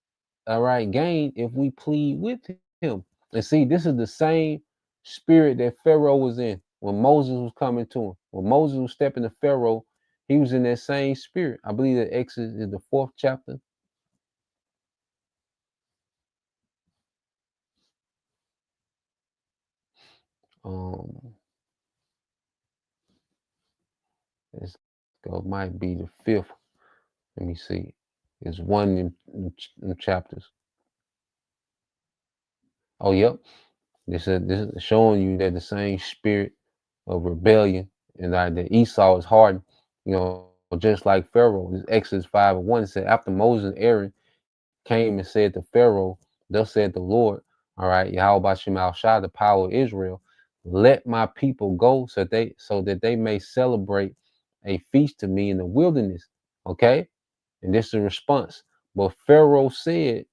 all right, gain if we plead with Him?" And see, this is the same spirit that Pharaoh was in when Moses was coming to him. When Moses was stepping to Pharaoh, he was in that same spirit. I believe that Exodus is the 4th chapter. Let's go. Might be the 5th. Let me see. It's one in chapters. Oh, yep. This is showing you that the same spirit of rebellion and that Esau is hardened, just like Pharaoh. This Exodus 5:1 said, after Moses and Aaron came and said to Pharaoh, "Thus said the Lord, all right, Yahweh Bashim Al Shah, the power of Israel, let my people go so that they may celebrate a feast to me in the wilderness." Okay, and this is a response. But Pharaoh said,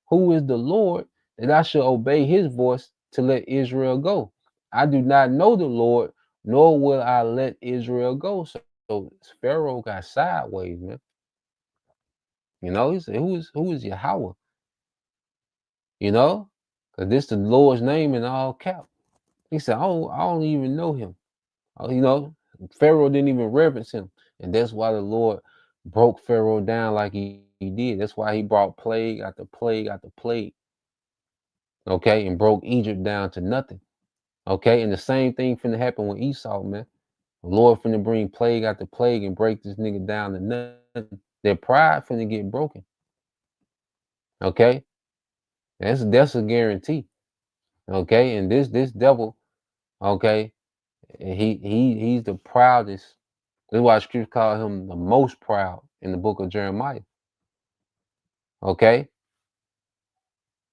"Who is the Lord that I should obey his voice to let Israel go? I do not know the Lord, nor will I let Israel go." So Pharaoh got sideways, man. He said, who is Yahweh? Because this the Lord's name in all cap. He said, I don't even know him. Pharaoh didn't even reverence him. And that's why the Lord broke Pharaoh down like he did. That's why he brought plague after plague after plague. Okay, and broke Egypt down to nothing. Okay, and the same thing finna happen with Esau, man. The Lord finna bring plague after plague and break this nigga down to nothing. Their pride finna get broken. Okay, that's a guarantee. Okay, and this devil, okay, he's the proudest. That's why scripture call him the most proud in the book of Jeremiah. Okay,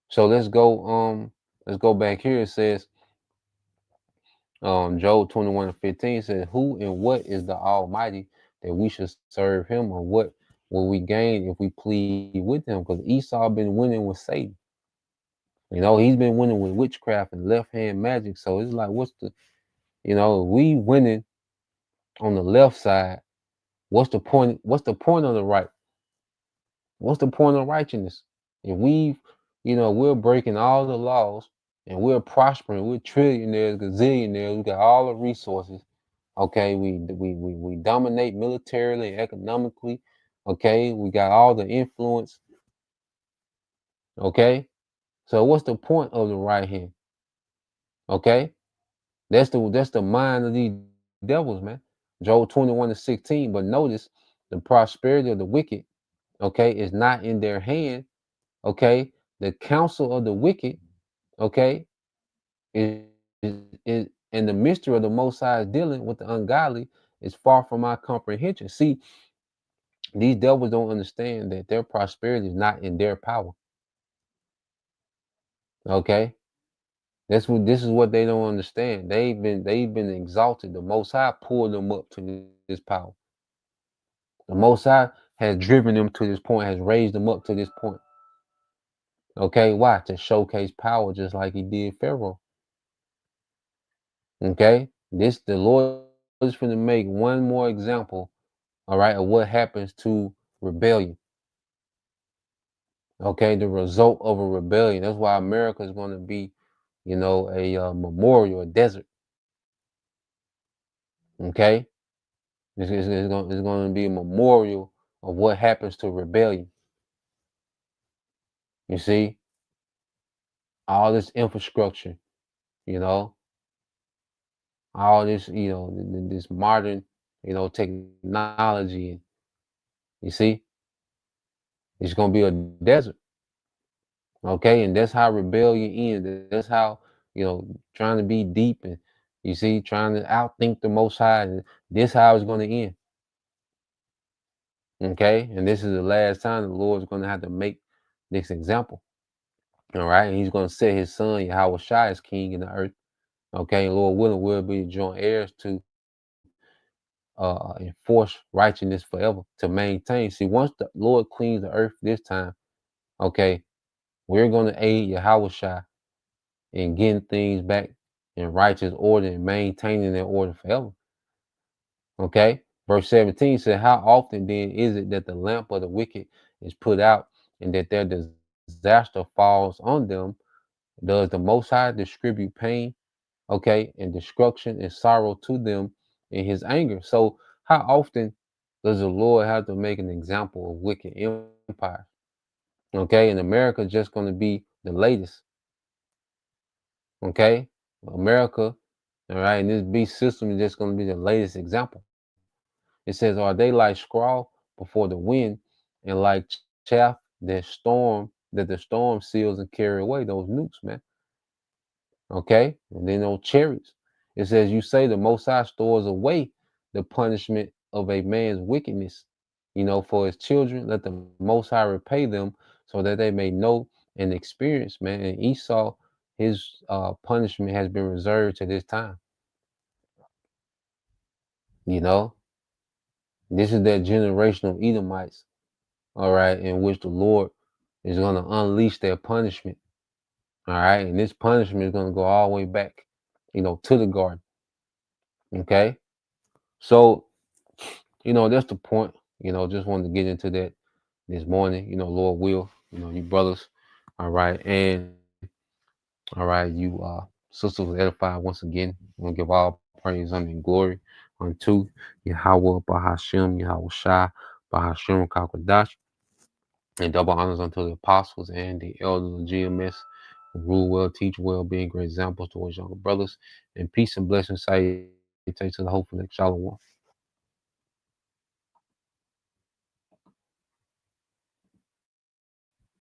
so let's go back here. It says Job 21:15 says, "Who and what is the Almighty that we should serve Him, or what will we gain if we plead with Him?" Because Esau been winning with Satan. He's been winning with witchcraft and left hand magic. So it's like, what's the, we winning on the left side. What's the point? What's the point of the right? What's the point of righteousness? If we're breaking all the laws and we're prospering, we're trillionaires, gazillionaires, we got all the resources. Okay, we dominate militarily and economically. Okay, we got all the influence. Okay, so what's the point of the right hand? Okay, that's the mind of these devils, man. Job 21:16. But notice the prosperity of the wicked, okay, is not in their hand. Okay, the counsel of the wicked, okay, is and the mystery of the Most High is dealing with the ungodly is far from my comprehension. See, these devils don't understand that their prosperity is not in their power. Okay, this is what they don't understand. They've been exalted. The Most High pulled them up to this power. The Most High has driven them to this point, has raised them up to this point. Okay, why? To showcase power, just like He did Pharaoh. Okay, the Lord is going to make one more example, all right, of what happens to rebellion. Okay, the result of a rebellion. That's why America is going to be, a memorial, a desert. Okay, it's going to be a memorial of what happens to rebellion. You see, all this infrastructure, you know, all this, this modern, technology. You see, it's gonna be a desert. Okay, and that's how rebellion ends. That's how, trying to be deep and trying to outthink the Most High. And this how it's gonna end. Okay, and this is the last time the Lord's gonna have to make this example. All right, and He's gonna set His Son Yahweh Shai as King in the earth. Okay, and Lord willing, we'll be joint heirs to enforce righteousness forever, to maintain. See, once the Lord cleans the earth this time, okay, we're going to aid Yahweh Shai in getting things back in righteous order and maintaining that order forever. Okay, verse 17 said, how often then is it that the lamp of the wicked is put out and that their disaster falls on them? Does the Most High distribute pain, okay, and destruction and sorrow to them in His anger? So how often does the Lord have to make an example of wicked empire? Okay, and America just going to be the latest. Okay, America, all right, and this beast system is just going to be the latest example. It says, are they like straw before the wind and like chaff that the storm seals and carry away? Those nukes, man. Okay, and then those chariots. It says, you say the Most High stores away the punishment of a man's wickedness, for his children. Let the Most High repay them so that they may know and experience, man. And Esau, his punishment has been reserved to this time. This is that generation of Edomites, all right, in which the Lord is going to unleash their punishment. All right, and this punishment is going to go all the way back, to the garden. Okay, so, that's the point. Just wanted to get into that this morning. Lord will, you brothers, all right, and all right, you sisters was edified once again. I want to give all praise, honor, and glory unto Yahweh Bahashem, Yahweh Shai, Bahashem Kakadash, and double honors unto the apostles and the elders of GMS who rule well, teach well, being great examples towards younger brothers. And peace and blessings, salutations to the hopeful next Shalom.